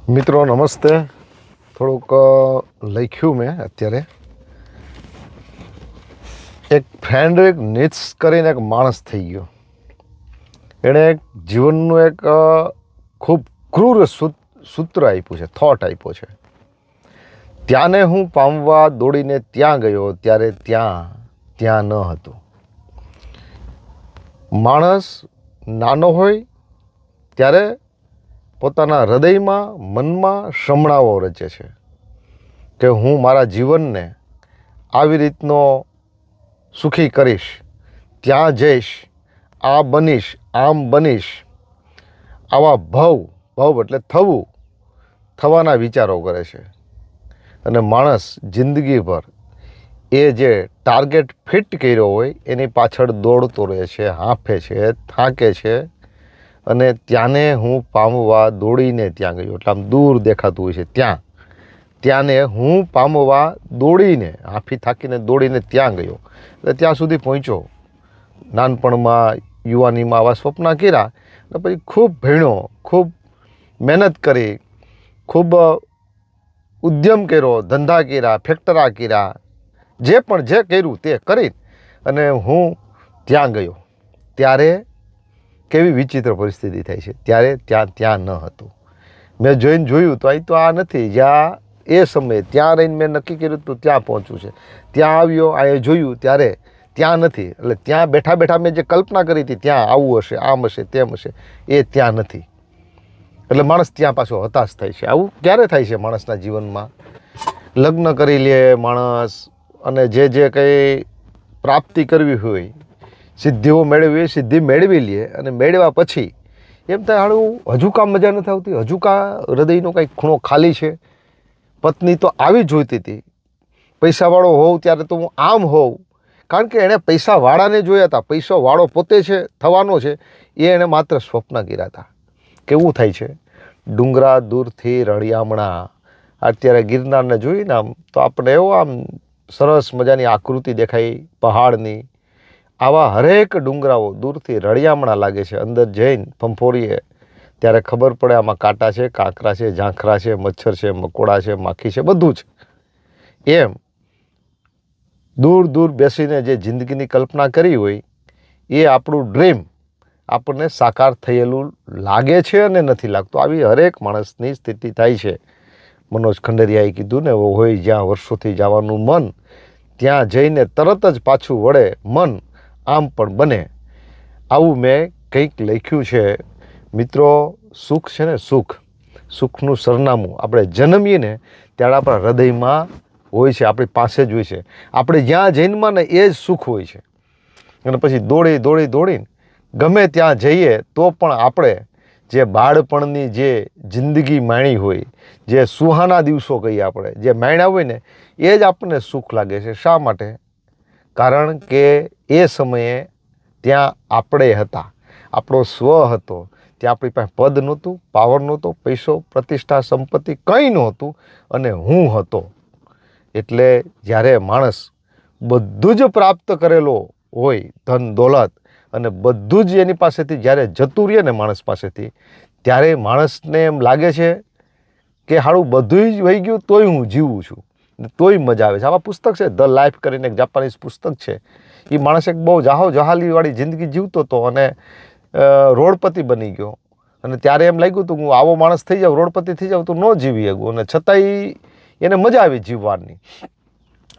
મિત્રો નમસ્તે. થોડુંક લખ્યું મેં અત્યારે. એક ફ્રેડરિક નીત્સ કરીને એક માણસ થઈ ગયો. એણે એક જીવનનું એક ખૂબ ક્રૂર સૂત્ર આપ્યું છે, થોટ આપ્યો છે. ત્યાંને હું પામવા દોડીને ત્યાં ગયો, ત્યારે ત્યાં ન હતું. માણસ નાનો હોય ત્યારે પોતાના હૃદયમાં, મનમાં શમણાઓ રચે છે કે હું મારા જીવનને આવી રીતનો સુખી કરીશ, ત્યાં જઈશ, આ બનીશ, આમ બનીશ. આવા ભવ એટલે થવાના વિચારો કરે છે. અને માણસ જિંદગીભર એ જે ટાર્ગેટ ફિટ કર્યો હોય એની પાછળ દોડતો રહે છે, હાંફે છે, થાકે છે. અને ત્યાંને હું પામવા દોડીને ત્યાં ગયો, એટલે આમ દૂર દેખાતું હોય છે ત્યાંને હું પામવા દોડીને, હાંફી થાકીને દોડીને ત્યાં ગયો, એટલે ત્યાં સુધી પહોંચ્યો. નાનપણમાં, યુવાનીમાં આવા સ્વપ્ન કર્યા, અને પછી ખૂબ ભણ્યો, ખૂબ મહેનત કરી, ખૂબ ઉદ્યમ કર્યો, ધંધા કર્યા, ફેક્ટરા કર્યા, જે કર્યું તે કરી અને હું ત્યાં ગયો. ત્યારે કેવી વિચિત્ર પરિસ્થિતિ થાય છે. ત્યારે ત્યાં ન હતું. મેં જોયું તો અહીં તો આ નથી. જ્યાં એ સમયે ત્યાં રહીને મેં નક્કી કર્યું તો ત્યાં પહોંચવું છે. ત્યાં આવ્યો, આ જોયું ત્યારે ત્યાં નથી. એટલે ત્યાં બેઠા મેં જે કલ્પના કરી હતી ત્યાં આવું હશે, આમ હશે, તેમ હશે, એ ત્યાં નથી. એટલે માણસ ત્યાં પાછો હતાશ થાય છે. આવું ક્યારે થાય છે માણસના જીવનમાં? લગ્ન કરી લે માણસ, અને જે કંઈ પ્રાપ્તિ કરવી હોય, સિદ્ધિઓ મેળવી, સિદ્ધિ મેળવી લે, અને મેળવ્યા પછી એમ થાય હાલું હજુ કાં મજા નથી આવતી, હજુ કાં હૃદયનો કંઈક ખૂણો ખાલી છે. પત્ની તો આવી જોઈતી હતી, પૈસાવાળો હોઉં ત્યારે તો હું આમ હોઉં. કારણ કે એણે પૈસાવાળાને જોયા હતા. પૈસાવાળો પોતે છે, થવાનો છે, એ એણે માત્ર સ્વપ્ન કર્યા હતા. કેવું થાય છે? ડુંગરા દૂરથી રળિયામણા. અત્યારે ગિરનારને જોઈને આમ તો આપણે એવો આમ સરસ મજાની આકૃતિ દેખાય પહાડની. આવા હરેક ડુંગરાઓ દૂરથી રળિયામણા લાગે છે. અંદર જઈને ફંફોરીએ ત્યારે ખબર પડે આમાં કાંટા છે, કાંકરા છે, ઝાંખરા છે, મચ્છર છે, મકોડા છે, માખી છે, બધું જ. એમ દૂર બેસીને જે જિંદગીની કલ્પના કરી હોય એ આપણું ડ્રીમ આપણને સાકાર થયેલું લાગે છે અને નથી લાગતું. આવી હરેક માણસની સ્થિતિ થાય છે. મનોજ ખંડેરિયાએ કીધું ને, હોય જ્યાં વર્ષોથી જવાનું મન, ત્યાં જઈને તરત જ પાછું વળે મન, આમ પણ બને. આવું મેં કંઈક લખ્યું છે. મિત્રો, સુખ છે ને, સુખનું સરનામું આપણે જન્મીએ ને ત્યારે આપણા હૃદયમાં હોય છે, આપણી પાસે જ હોય છે. આપણે જ્યાં જન્મમાં ને એ જ સુખ હોય છે. અને પછી દોડીને ગમે ત્યાં જઈએ તો પણ આપણે જે બાળપણની જે જિંદગી માણી હોય, જે સુહાના દિવસો કહીએ આપણે, જે માણ્યા હોય ને, એ જ આપણને સુખ લાગે છે. શા માટે? કારણ કે એ સમયે ત્યાં આપણે હતા, આપણો સ્વ હતો. ત્યાં આપણી પાસે પદ નહોતું, પાવર નહોતો, પૈસો, પ્રતિષ્ઠા, સંપત્તિ કંઈ નહોતું, અને હું હતો. એટલે જ્યારે માણસ બધું જ પ્રાપ્ત કરેલો હોય, ધન દોલત, અને બધું જ એની પાસેથી જ્યારે જતું રહે ને માણસ પાસેથી, ત્યારે માણસને એમ લાગે છે કે હાળું બધું જ વહી ગયું તોય હું જીવું છું, તોય મજા આવે છે. આવા પુસ્તક છે, ધ લાઈફ કરીને એક જાપાનીઝ પુસ્તક છે. એ માણસ એક બહુ જહાલીવાળી જિંદગી જીવતો હતો અને રોડપતિ બની ગયો. અને ત્યારે એમ લાગ્યું હતું હું આવો માણસ થઈ જાઉં, રોડપતિ થઈ જાઉં તો ન જીવી શકું. અને છતાંય એને મજા આવી જીવવાની.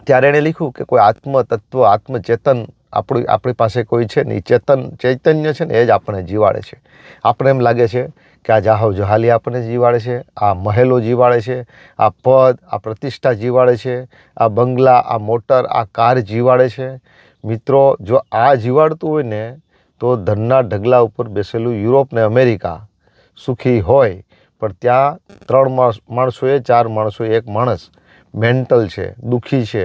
ત્યારે એણે લખ્યું કે કોઈ આત્મતત્વ, આત્મચેતન આપણી પાસે કોઈ છે ને, એ ચૈતન્ય છે ને, એ જ આપણે જીવાડે છે. આપણે એમ લાગે છે કે આ જહાલી આપણને જીવાડે છે, આ મહેલો જીવાડે છે, આ પદ, આ પ્રતિષ્ઠા જીવાડે છે, આ બંગલા, આ મોટર, આ કાર જીવાડે છે. મિત્રો, જો આ જીવાડતું હોય ને તો ધનના ઢગલા ઉપર બેસેલું યુરોપ ને અમેરિકા સુખી હોય. પણ ત્યાં 3 માણસોએ, 4 માણસોએ, એક માણસ મેન્ટલ છે, દુઃખી છે,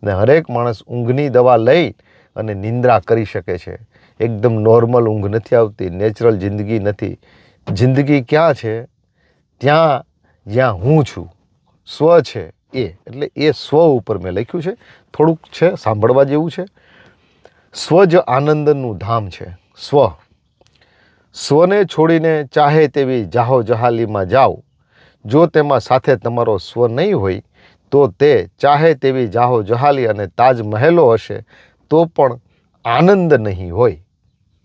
ને હરેક માણસ ઊંઘની દવા લઈ અને નિંદ્રા કરી શકે છે. એકદમ નોર્મલ ઊંઘ નથી આવતી, નેચરલ જિંદગી નથી. જિંદગી ક્યાં છે? ત્યાં જ્યાં હું છું, સ્વ છે એ. એટલે એ સ્વ ઉપર મેં લખ્યું છે. થોડુંક છે, સાંભળવા જેવું છે. સ્વ જ આનંદનું ધામ છે. સ્વને છોડીને ચાહે તેવી જહાલીમાં જાઓ. જો તેમાં સાથે તમારો સ્વ નહીં હોય તો તે ચાહે તેવી જાહો જહાલી અને તાજમહેલો હશે તો પણ આનંદ નહીં હોય.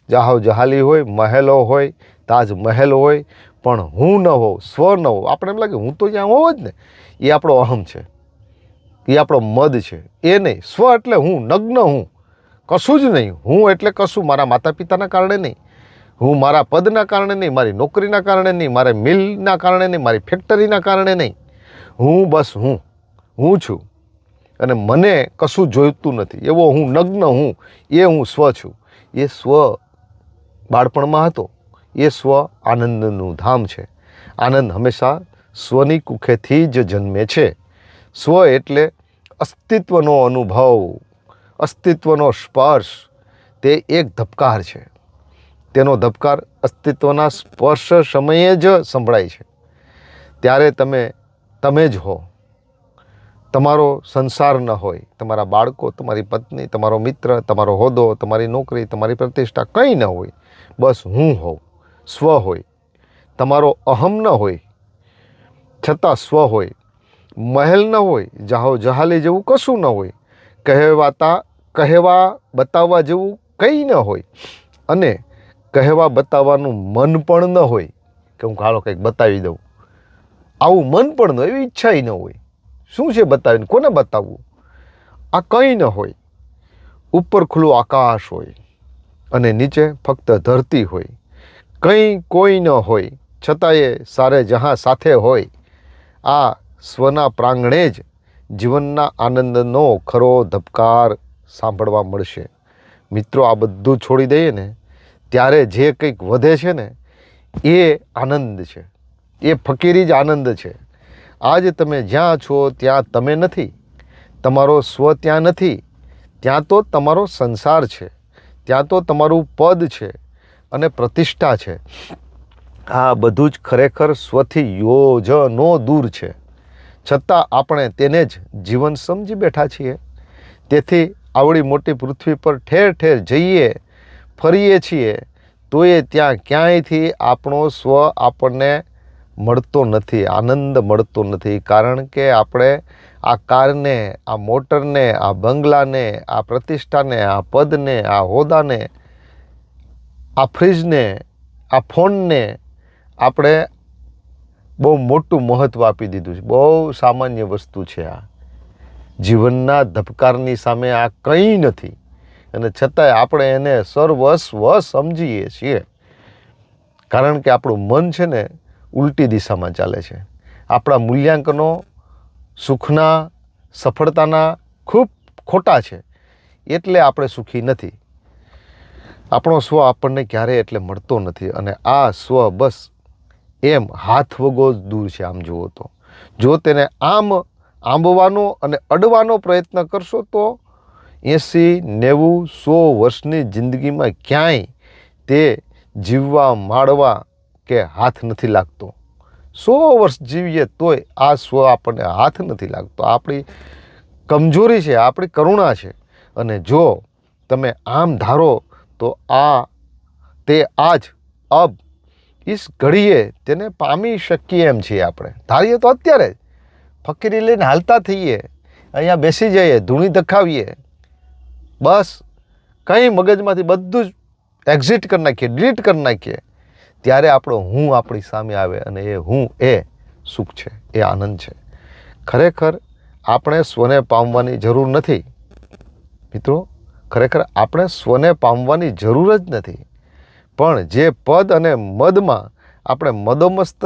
જાહો જહાલી હોય, મહેલો હોય, તાજમહેલ હોય, પણ હું ન હોઉં, સ્વ ન હોઉં, આપણે એમ લાગે હું તો ત્યાં હોવ જ ને, એ આપણો અહમ છે, એ આપણો મદ છે. એ નહીં. સ્વ એટલે હું, નગ્ન હું, કશું જ નહીં. હું એટલે કશું મારા માતા પિતાના કારણે નહીં, હું મારા પદના કારણે નહીં, મારી નોકરીના કારણે નહીં, મારા મિલના કારણે નહીં, મારી ફેક્ટરીના કારણે નહીં. હું બસ હું છું અને મને કશું જોઈતું નથી, એવો હું નગ્ન હું, એ હું સ્વ છું. એ સ્વ બાળપણમાં હતો, એ સ્વ આનંદનું ધામ છે. આનંદ હંમેશા સ્વની કુખેથી જ જન્મે છે. સ્વ એટલે અસ્તિત્વનો અનુભવ, અસ્તિત્વનો સ્પર્શ. તે એક ધબકાર છે. તેનો ધબકાર અસ્તિત્વના સ્પર્શ સમયે જ સંભળાય છે. ત્યારે તમે જ હો. તમારો સંસાર ન હોય, તમારા બાળકો, તમારી પત્ની, તમારો મિત્ર, તમારો હોદ્દો, તમારી નોકરી, તમારી પ્રતિષ્ઠા, કંઈ ન હોય. બસ હું હોઉં, સ્વ હોય. તમારો અહમ ન હોય છતાં સ્વ હોય. મહેલ ન હોય, જાહો જહાલી જેવું કશું ન હોય, કહેવા બતાવવા જેવું કંઈ ન હોય, અને કહેવા બતાવવાનું મન પણ ન હોય કે હું હાલો કંઈક બતાવી દઉં. આવું મન પણ ન હોય, એવી ઈચ્છા ન હોય. શું છે બતાવીને, કોને બતાવવું? આ કંઈ ન હોય. ઉપર ખુલ્લું આકાશ હોય અને નીચે ફક્ત ધરતી હોય. કંઈ કોઈ ન હોય છતાંય સારે જહાં સાથે હોય. આ સ્વના પ્રાંગણે જ જીવનના આનંદનો ખરો ધબકાર સાંભળવા મળશે. મિત્રો, આ બધું છોડી દઈએ ને ત્યારે જે કંઈક વધે છે ને એ આનંદ છે, એ ફકીરી જ આનંદ છે. આજ તમે જ્યાં છો ત્યાં તમે નથી, તમારો સ્વ ત્યાં નથી. ત્યાં તો તમારો સંસાર છે, ત્યાં તો તમારું પદ છે અને પ્રતિષ્ઠા છે. આ બધું જ ખરેખર સ્વથી યોજનો દૂર છે, છતાં આપણે તેને જ જીવન સમજી બેઠા છીએ. તેથી આવડી મોટી પૃથ્વી પર ઠેર ઠેર જઈએ ફરીએ છીએ તો એ ત્યાં ક્યાંયથી આપણો સ્વ આપણને મળતો નથી, આનંદ મળતો નથી. કારણ કે આપણે આ કારને, આ મોટરને, આ બંગલાને, આ પ્રતિષ્ઠાને, આ પદને, આ હોદ્દાને, આ ફ્રીજને, આ ફોનને આપણે બહુ મોટું મહત્ત્વ આપી દીધું છે. બહુ સામાન્ય વસ્તુ છે આ. જીવનના ધબકારની સામે આ કંઈ નથી અને છતાંય આપણે એને સર્વસ્વ સમજીએ છીએ. કારણ કે આપણું મન છે ને ઉલટી દિશામાં ચાલે છે. આપણા મૂલ્યાંકનો સુખના, સફળતાના ખૂબ ખોટા છે, એટલે આપણે સુખી નથી. આપણો સ્વ આપણને ક્યારેય એટલે મળતો નથી અને આ સ્વ બસ એમ હાથ વગો જ દૂર છે. આમ જુઓ તો જો તેને આંબવાનો અને અડવાનો પ્રયત્ન કરશો તો 80, 90, 100 વર્ષની જિંદગીમાં ક્યાંય તે જીવવા, માળવા કે હાથ નથી લાગતો. 100 વર્ષ જીવીએ તોય આ સ્વ આપણને હાથ નથી લાગતો. આપણી કમજોરી છે, આપણી કરુણા છે. અને જો તમે આમ ધારો તો આજ અબ ઇસ ઘડીએ તેને પામી શકીએ એમ છીએ. આપણે ધારીએ તો અત્યારે જ ફકીરી લઈને હાલતા થઈએ, અહીંયા બેસી જઈએ, ધૂણી ધખાવીએ, બસ કંઈ મગજમાંથી બધું જ એક્ઝિટ કરી નાખીએ, ડિલીટ કરી નાખીએ, ત્યારે આપણો હું આપણી સામે આવે અને એ હું એ સુખ છે, એ આનંદ છે. ખરેખર આપણે સ્વને પામવાની જરૂર નથી મિત્રો. ખરેખર આપણે સ્વને પામવાની જરૂર જ નથી. પણ જે પદ અને મદમાં આપણે મદોમસ્ત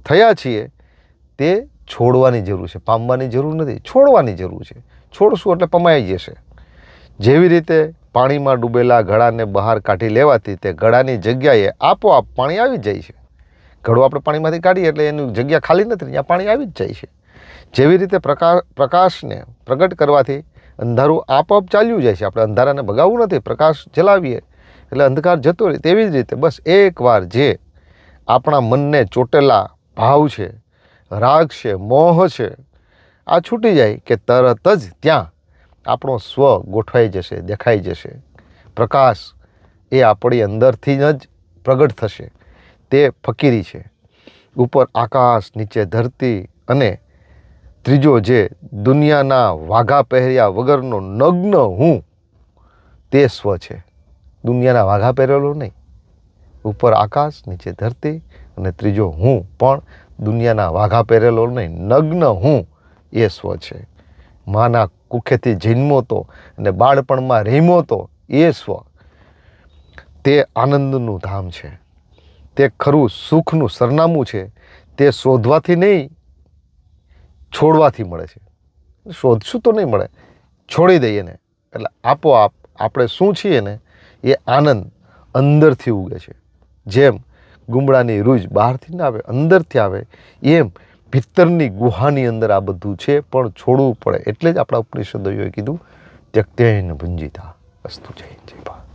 થયા છીએ તે છોડવાની જરૂર છે. પામવાની જરૂર નથી, છોડવાની જરૂર છે. છોડશું એટલે પમાઈ જશે. જેવી રીતે પાણીમાં ડૂબેલા ઘડાને બહાર કાઢી લેવાથી તે ઘડાની જગ્યાએ આપોઆપ પાણી આવી જાય છે. ઘડો આપણે પાણીમાંથી કાઢીએ એટલે એની જગ્યા ખાલી નથી, ત્યાં પાણી આવી જ જાય છે. જેવી રીતે પ્રકાશને પ્રગટ કરવાથી અંધારું આપોઆપ ચાલ્યું જાય છે. આપણે અંધારાને ભગાવવું નથી, પ્રકાશ જલાવીએ એટલે અંધકાર જતો રહે. તેવી જ રીતે બસ એકવાર જે આપણા મનને ચોટેલા ભાવ છે, રાગ છે, મોહ છે, આ છૂટી જાય કે તરત જ ત્યાં આપણો સ્વ ગોઠવાઈ જશે, દેખાઈ જશે. પ્રકાશ એ આપણી અંદરથી જ પ્રગટ થશે. તે ફકીરી છે. ઉપર આકાશ, નીચે ધરતી, અને ત્રીજો જે દુનિયાના વાઘા પહેર્યા વગરનો નગ્ન હું, તે સ્વ છે. દુનિયાના વાઘા પહેરેલો નહીં. ઉપર આકાશ, નીચે ધરતી, અને ત્રીજો હું પણ દુનિયાના વાઘા પહેરેલો નહીં, નગ્ન હું, એ સ્વ છે. માના કુખેથી જન્મો તો અને બાળપણમાં રમ્યો તો એ સ્વ, તે આનંદનું ધામ છે. તે ખરું સુખનું સરનામું છે. તે શોધવાથી નહીં, છોડવાથી મળે છે. શોધશું તો નહીં મળે, છોડી દઈએ ને એટલે આપોઆપ આપણે શું છીએ ને એ આનંદ અંદરથી ઉગે છે. જેમ ગુમડાની રૂજ બહારથી ના આવે, અંદરથી આવે, એમ ભીતરની ગુહાની અંદર આ બધું છે, પણ છોડવું પડે. એટલે જ આપણા ઉપનિષદોએ કીધું ત્યક્તેન ભુંજીતા અસ્તુ જય જય ભા.